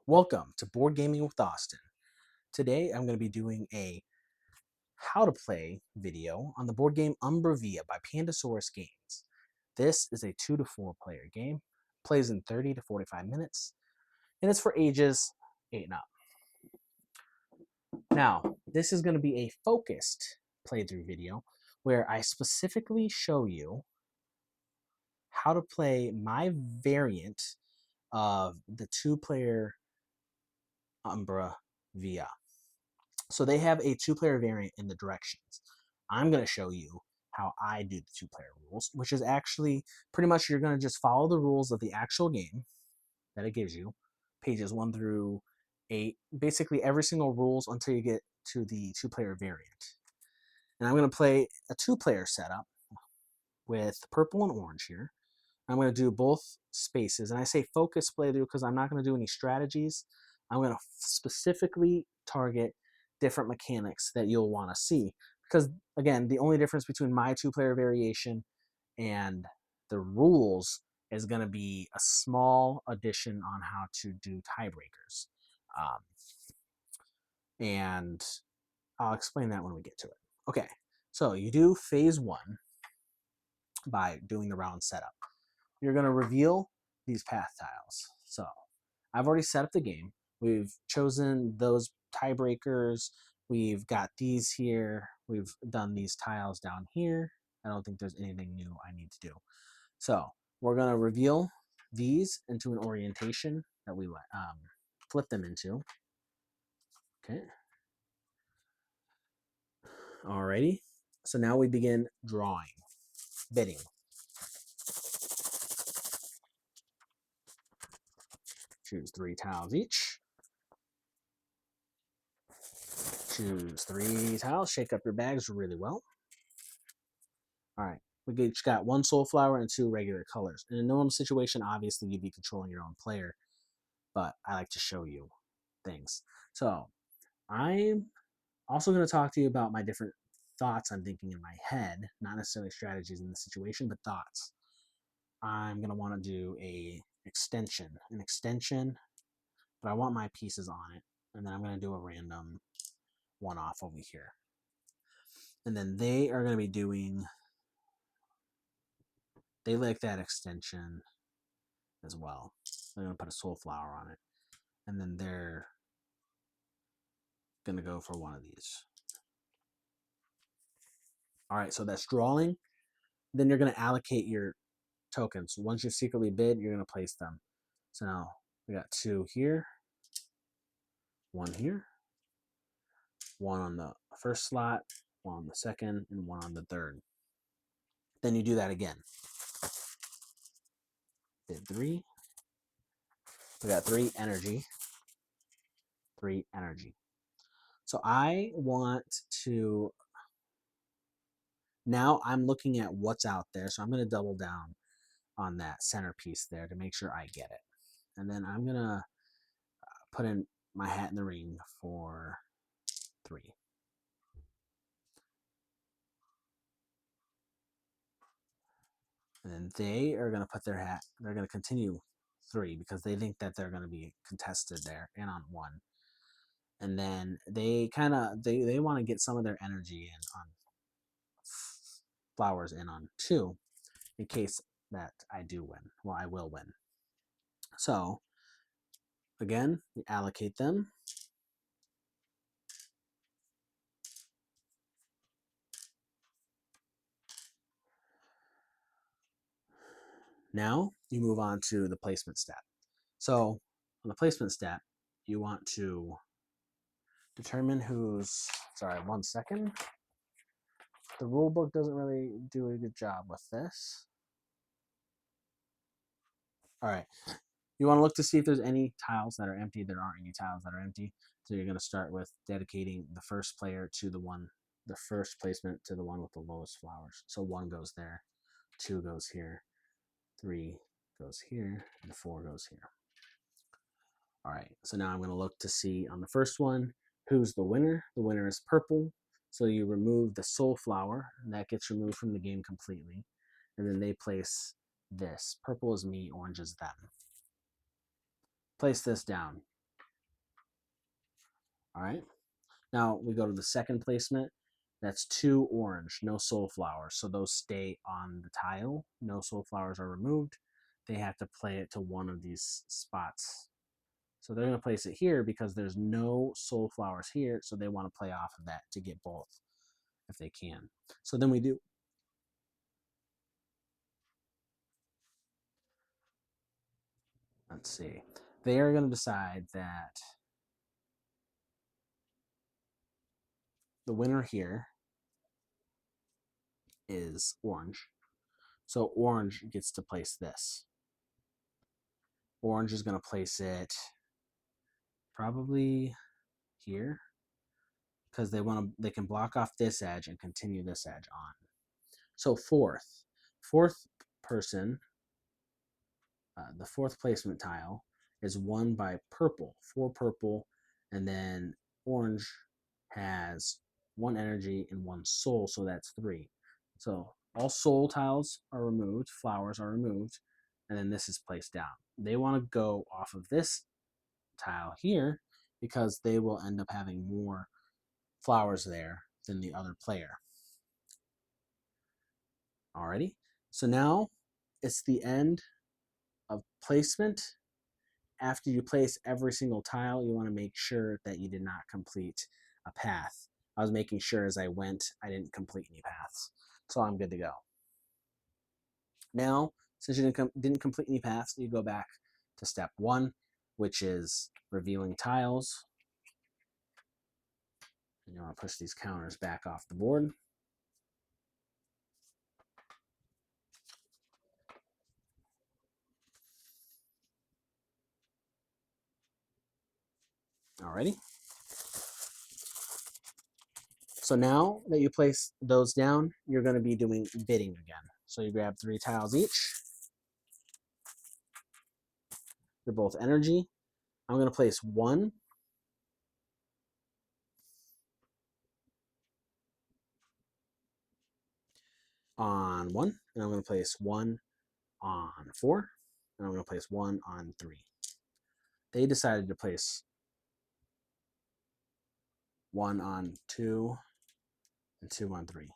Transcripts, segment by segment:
Welcome to Board Gaming with Austin. Today I'm going to be doing a how to play video on the board game Umbra by Pandasaurus Games. This is a 2 to 4 player game, plays in 30 to 45 minutes, and it's for ages 8 and up. Now, this is going to be a focused playthrough video where I specifically show you how to play my variant of the 2-player Umbra. So they have a 2-player variant in the directions. I'm going to show you how I do the 2-player rules, which is actually pretty much you're going to just follow the rules of the actual game that it gives you, pages 1 through 8, basically every single rules until you get to the 2-player variant. And I'm going to play a 2-player setup with purple and orange here. I'm going to do both spaces, and I say focus playthrough because I'm not going to do any strategies. I'm going to specifically target different mechanics that you'll want to see. Because, again, the only difference between my 2-player variation and the rules is going to be a small addition on how to do tiebreakers. And I'll explain that when we get to it. Okay, so you do phase 1 by doing the round setup. You're going to reveal these path tiles. So I've already set up the game. We've chosen those tiebreakers. We've got these here. We've done these tiles down here. I don't think there's anything new I need to do. So we're going to reveal these into an orientation that we flip them into. Okay. Alrighty. So now we begin drawing, bidding. Choose 3 tiles each. Choose 3 tiles. Shake up your bags really well. All right. We each got 1 soul flower and 2 regular colors. In a normal situation, obviously, you'd be controlling your own player, but I like to show you things. So I'm also going to talk to you about my different thoughts I'm thinking in my head, not necessarily strategies in the situation, but thoughts. I'm going to want to do an extension, but I want my pieces on it, and then I'm going to do a random one-off over here. And then they are going to be doing, they like that extension as well. They're going to put a soul flower on it. And then they're going to go for one of these. All right, so that's drawing. Then you're going to allocate your tokens. Once you secretly bid, you're going to place them. So now we got 2 here, 1 here, 1 on the first slot, 1 on the second, and 1 on the third. Then you do that again. Bid 3. We got 3 energy. 3 energy. So I want to, now I'm looking at what's out there. So I'm going to double down on that centerpiece there to make sure I get it. And then I'm going to put in my hat in the ring for 3. And then they are going to put their hat, they're going to continue 3 because they think that they're going to be contested there and on 1. And then they kind of, they want to get some of their energy in on flowers in on 2 in case that I do win. Well, I will win. So again, we allocate them. Now you move on to the placement step. So on the placement step, you want to determine who's, sorry, 1 second. The rule book doesn't really do a good job with this. All right. You want to look to see if there's any tiles that are empty. There aren't any tiles that are empty. So you're going to start with dedicating the first player to the first placement to the one with the lowest flowers. So 1 goes there, 2 goes here, 3 goes here, and 4 goes here. All right, so now I'm going to look to see on the first one, who's the winner. The winner is purple. So you remove the soul flower, and that gets removed from the game completely. And then they place this. Purple is me, orange is them. Place this down. All right. Now we go to the second placement. That's 2 orange, no soul flowers. So those stay on the tile. No soul flowers are removed. They have to play it to one of these spots. So they're going to place it here because there's no soul flowers here. So they want to play off of that to get both if they can. So then we do. Let's see. They are going to decide that the winner here is orange. So orange gets to place this. Orange is going to place it probably here because they can block off this edge and continue this edge on. So fourth person, the fourth placement tile is won by purple, 4 purple, and then orange has 1 energy and 1 soul, so that's 3. So all soul tiles are removed, flowers are removed, and then this is placed down. They want to go off of this tile here because they will end up having more flowers there than the other player. Alrighty, so now it's the end of placement. After you place every single tile, you want to make sure that you did not complete a path. I was making sure as I went, I didn't complete any paths. So I'm good to go. Now, since you didn't complete any paths, you go back to step 1, which is revealing tiles. And you want to push these counters back off the board. Alrighty. So now that you place those down, you're going to be doing bidding again. So you grab 3 tiles each. They're both energy. I'm going to place 1 on 1, and I'm going to place 1 on 4, and I'm going to place 1 on 3. They decided to place 1 on 2 and 2 on 3.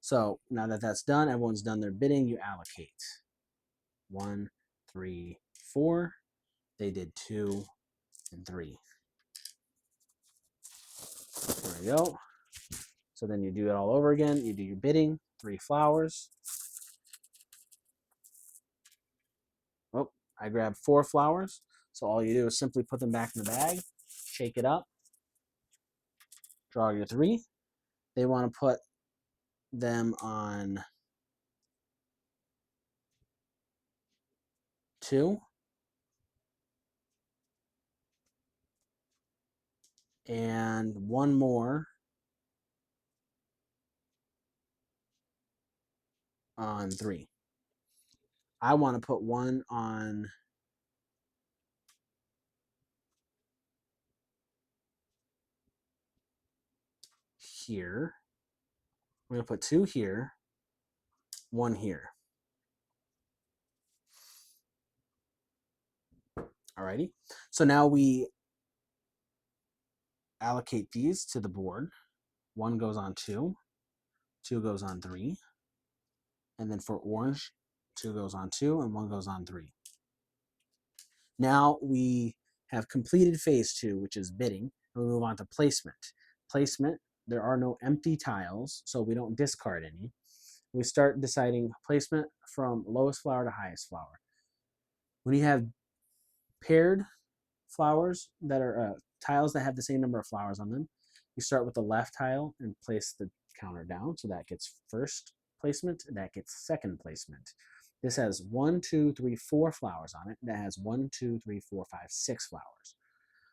So now that that's done, everyone's done their bidding, you allocate. 1, 3, 4. They did 2 and 3. There we go. So then you do it all over again. You do your bidding, 3 flowers. Oh, I grabbed 4 flowers. So all you do is simply put them back in the bag, shake it up, draw your 3. They want to put them on 2 and 1 more on 3. I want to put 1 on here. I'm going to put 2 here, 1 here. Alrighty. So now we allocate these to the board. 1 goes on 2, 2 goes on 3, and then for orange, 2 goes on 2 and 1 goes on 3. Now we have completed phase 2, which is bidding, and we move on to placement. Placement, there are no empty tiles, so we don't discard any. We start deciding placement from lowest flower to highest flower. When you have paired flowers that are tiles that have the same number of flowers on them, you start with the left tile and place the counter down, so that gets first placement, that gets second placement. This has 1, 2, 3, 4 flowers on it. That has 1, 2, 3, 4, 5, 6 flowers.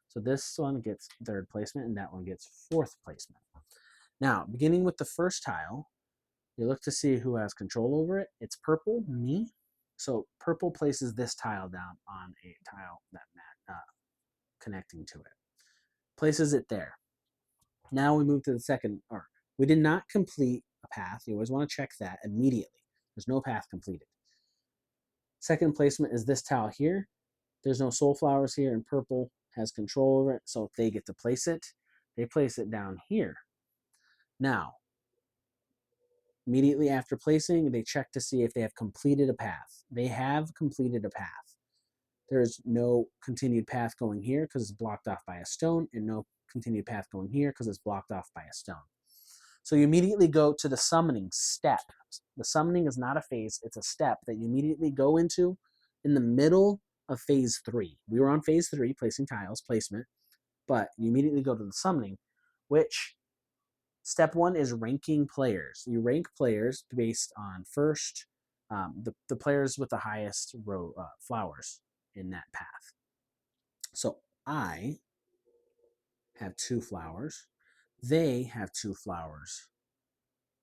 So this one gets third placement and that one gets fourth placement. Now, beginning with the first tile, you look to see who has control over it. It's purple, me. So purple places this tile down on a tile that connecting to it. Places it there. Now we move to the second, or we did not complete a path. You always want to check that immediately. There's no path completed. Second placement is this tile here. There's no soul flowers here, and purple has control over it, so they get to place it. They place it down here. Now, immediately after placing, they check to see if they have completed a path. They have completed a path. There's no continued path going here because it's blocked off by a stone, and no continued path going here because it's blocked off by a stone. So you immediately go to the summoning step. The summoning is not a phase, it's a step that you immediately go into in the middle of phase 3. We were on phase 3, placing tiles, placement, but you immediately go to the summoning, which step 1 is ranking players. You rank players based on first, the players with the highest flowers in that path. So I have 2 flowers. They have 2 flowers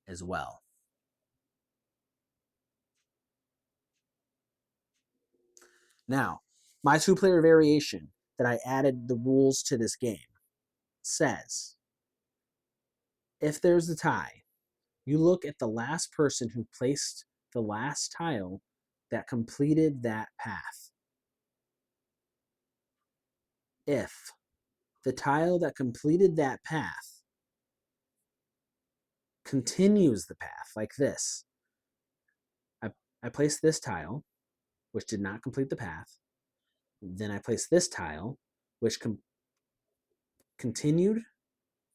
as well. Now, my 2-player variation that I added the rules to this game says if there's a tie, you look at the last person who placed the last tile that completed that path. If the tile that completed that path continues the path like this, I placed this tile, which did not complete the path. Then I placed this tile, which continued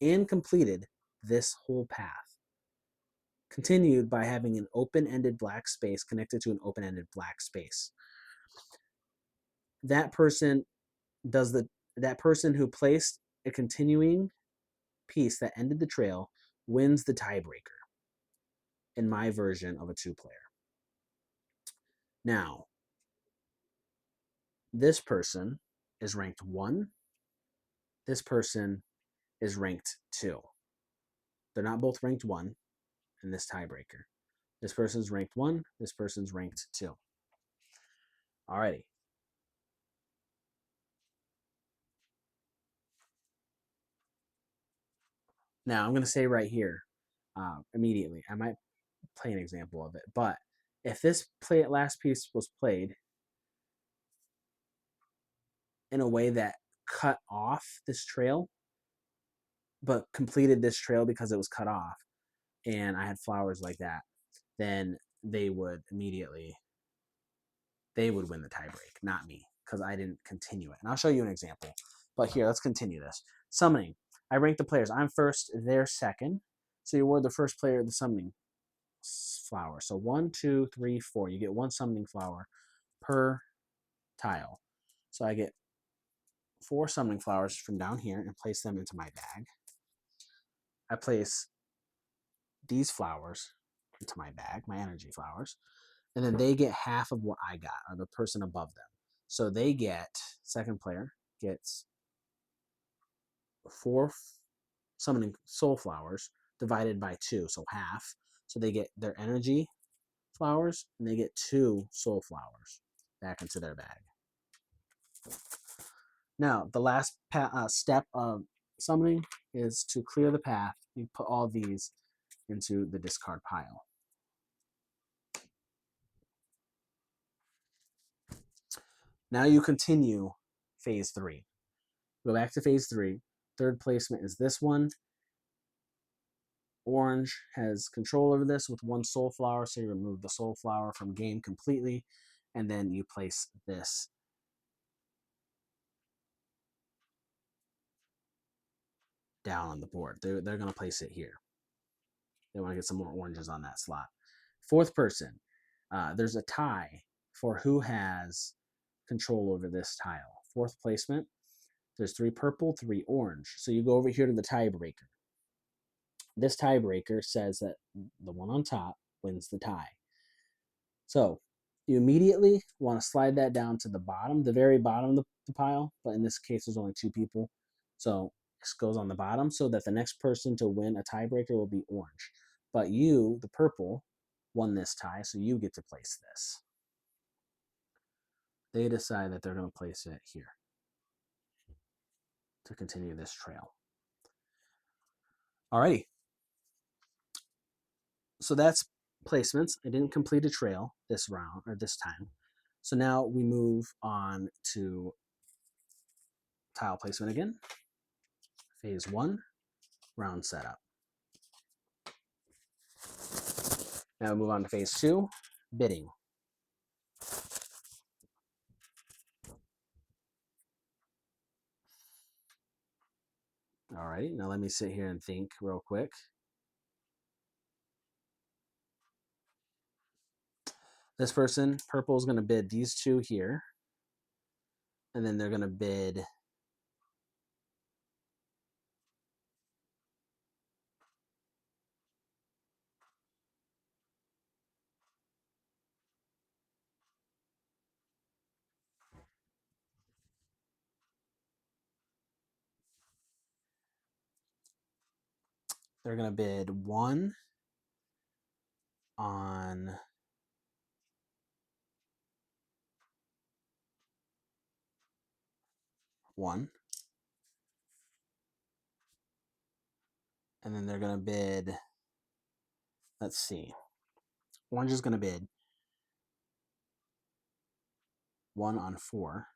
and completed this whole path. Continued by having an open-ended black space connected to an open-ended black space. That person who placed a continuing piece that ended the trail wins the tiebreaker in my version of a 2-player. Now, this person is ranked 1. This person is ranked 2. They're not both ranked 1 in this tiebreaker. This person's ranked 1. This person's ranked 2. Alrighty. Now, I'm going to say right here, immediately, I might play an example of it, but if this last piece was played in a way that cut off this trail, but completed this trail because it was cut off, and I had flowers like that, then they would win the tiebreak, not me, because I didn't continue it. And I'll show you an example. But here, let's continue this. Summoning. I rank the players. I'm first, they're second. So you award the first player the summoning flower. So 1, 2, 3, 4. You get 1 summoning flower per tile. So I get 4 summoning flowers from down here and place them into my bag. I place these flowers into my bag, my energy flowers, and then they get half of what I got, or the person above them. So they get, second player gets 4 summoning soul flowers divided by 2, so half. So they get their energy flowers, and they get 2 soul flowers back into their bag. Now, the last step of summoning is to clear the path. You put all these into the discard pile. Now you continue phase 3. Go back to phase 3. Third placement is this one. Orange has control over this with 1 soul flower, so you remove the soul flower from game completely, and then you place this down on the board. They're going to place it here. They want to get some more oranges on that slot. Fourth person, there's a tie for who has control over this tile. Fourth placement, there's 3 purple, 3 orange. So you go over here to the tiebreaker. This tiebreaker says that the one on top wins the tie. So you immediately want to slide that down to the bottom, the very bottom of the pile, but in this case, there's only 2 people. So this goes on the bottom so that the next person to win a tiebreaker will be orange. But you, the purple, won this tie, so you get to place this. They decide that they're going to place it here to continue this trail. Alrighty. So that's placements. I didn't complete a trail this round, or this time. So now we move on to tile placement again. Phase 1, round setup. Now we move on to phase 2, bidding. All right, now let me sit here and think real quick. This person, purple, is going to bid these two here. And then they're going to bid they're going to bid 1 on 1. And then they're going to bid, let's see. One's just going to bid 1 on 4.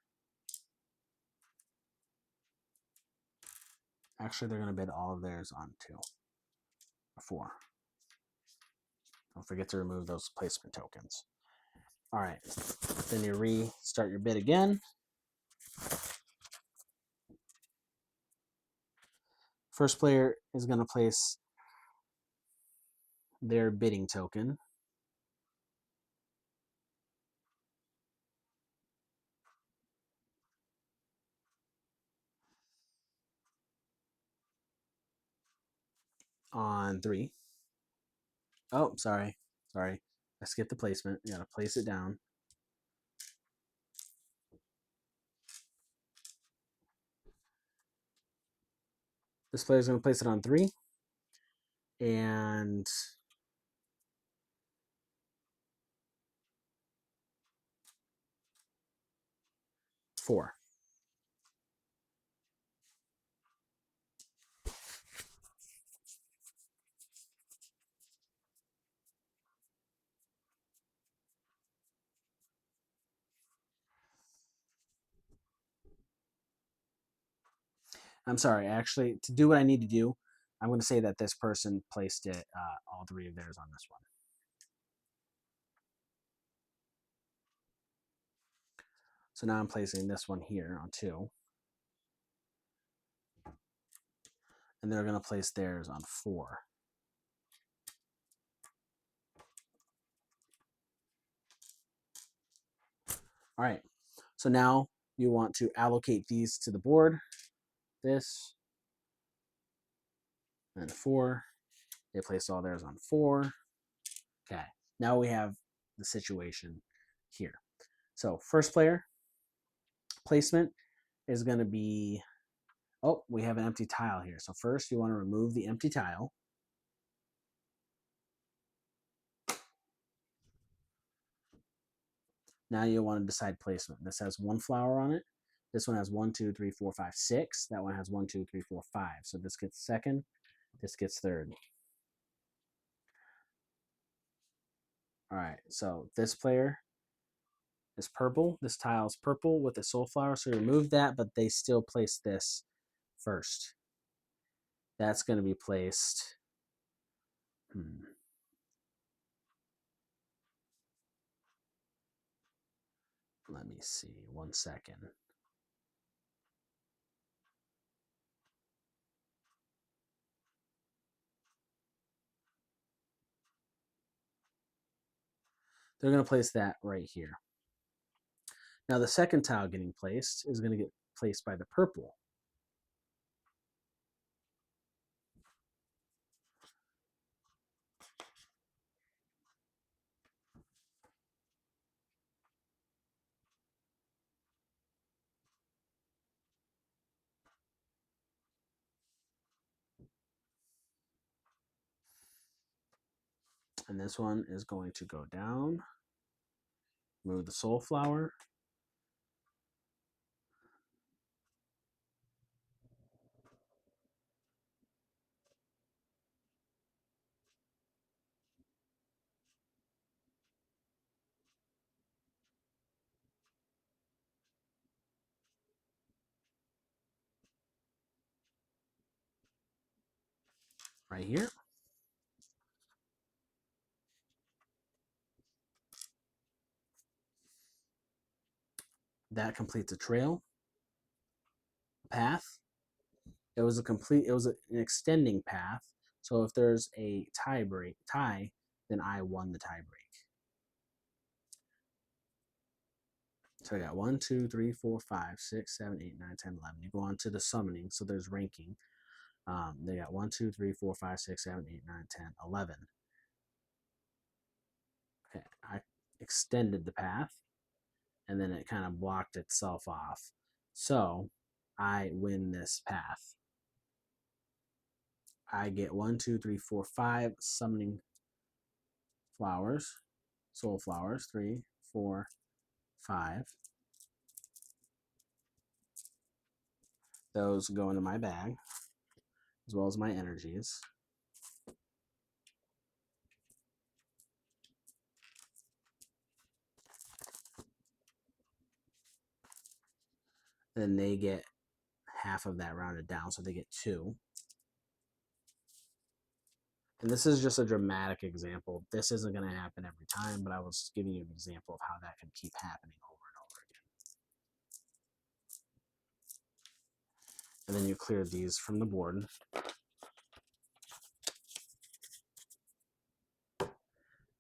Actually, they're going to bid all of theirs on 2 or 4. Don't forget to remove those placement tokens. All right, then you restart your bid again. First player is going to place their bidding token. On 3. Oh, sorry. I skipped the placement. You got to place it down. This player is going to place it on 3. And 4. I'm sorry. Actually, to do what I need to do, I'm going to say that this person placed it, all 3 of theirs on this one. So now I'm placing this one here on 2. And they're going to place theirs on 4. All right. So now you want to allocate these to the board. This and 4. They placed all theirs on 4. Okay. Now we have the situation here. So first player placement is going to be, oh, we have an empty tile here. So first you want to remove the empty tile. Now you want to decide placement. This has 1 flower on it. This one has 1, 2, 3, 4, 5, 6. That one has 1, 2, 3, 4, 5. So this gets second. This gets third. All right. So this player is purple. This tile is purple with a soul flower. So remove that, but they still place this first. That's going to be placed. Let me see. 1 second. They're going to place that right here. Now the second tile getting placed is going to get placed by the purple. And this one is going to go down. Move the soul flower. right here. That completes a trail path. It was an extending path. So if there's a tie, then I won the tie break. So I got 1, 2, 3, 4, 5, 6, 7, 8, 9, 10, 11. You go on to the summoning, so there's ranking. They got 1, 2, 3, 4, 5, 6, 7, 8, 9, 10, 11. Okay, I extended the path, and then it kind of blocked itself off. So I win this path. I get 1, 2, 3, 4, 5 summoning flowers, soul flowers. 3, 4, 5. Those go into my bag, as well as my energies. Then they get half of that rounded down, so they get 2. And this is just a dramatic example. This isn't going to happen every time, but I was giving you an example of how that can keep happening over and over again. And then you clear these from the board.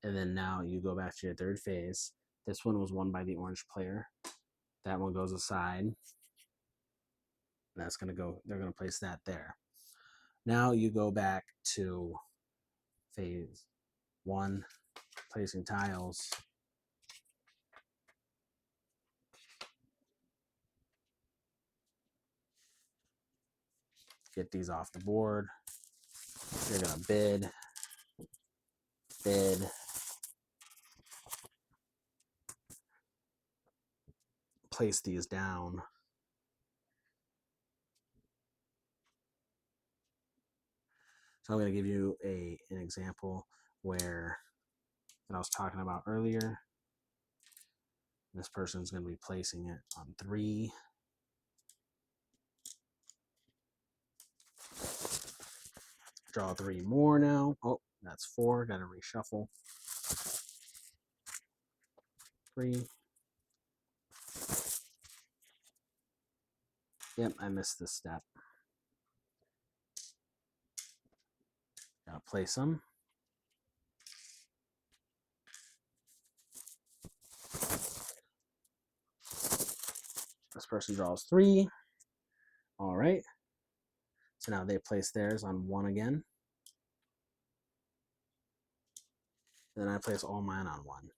And then now you go back to your third phase. This one was won by the orange player. That one goes aside. That's going to go, they're going to place that there. Now you go back to phase 1, placing tiles. Get these off the board. You're going to bid, place these down. So I'm going to give you an example where that I was talking about earlier. This person's going to be placing it on 3. Draw 3 more now. Oh, that's 4. Got to reshuffle. 3. Yep, I missed this step. Got to place them. This person draws 3. All right. So now they place theirs on 1 again. Then I place all mine on 1.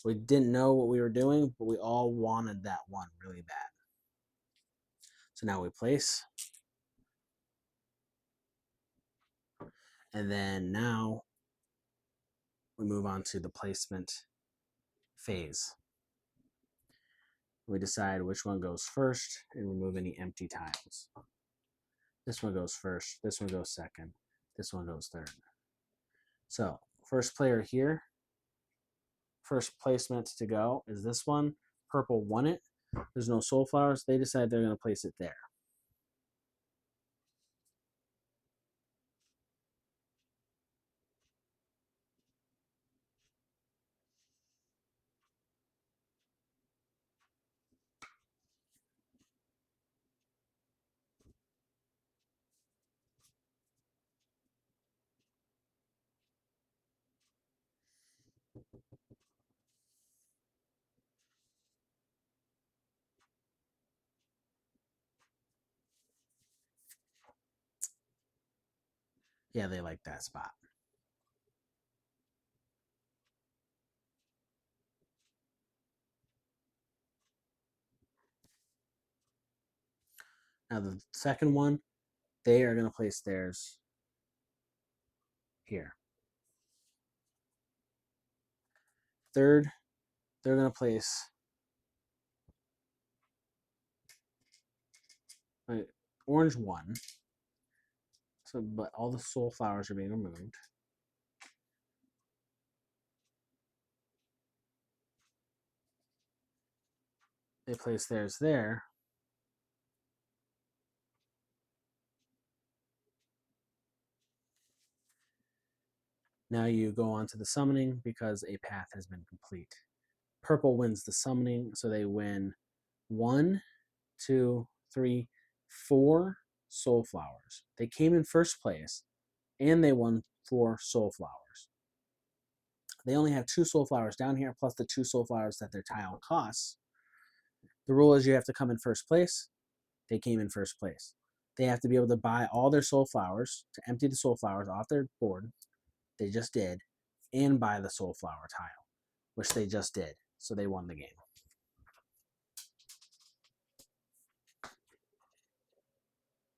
We didn't know what we were doing, but we all wanted that 1 really bad. So now we place. And then now we move on to the placement phase. We decide which one goes first and remove any empty tiles. This one goes first, this one goes second, this one goes third. So, first player here, first placement to go is this one. Purple won it. There's no soul flowers. They decide they're going to place it there. Yeah, they like that spot. Now the second one, they are going to place theirs here. Third, they're going to place orange 1. So, but all the soul flowers are being removed. They place theirs there. Now you go on to the summoning because a path has been complete. Purple wins the summoning, so they win 1, 2, 3, 4 soul flowers. They came in first place and they won 4 soul flowers. They only have 2 soul flowers down here, plus the 2 soul flowers that their tile costs. The rule is you have to come in first place. They came in first place. They have to be able to buy all their soul flowers to empty the soul flowers off their board. They just did, and buy the soul flower tile, which they just did. So they won the game.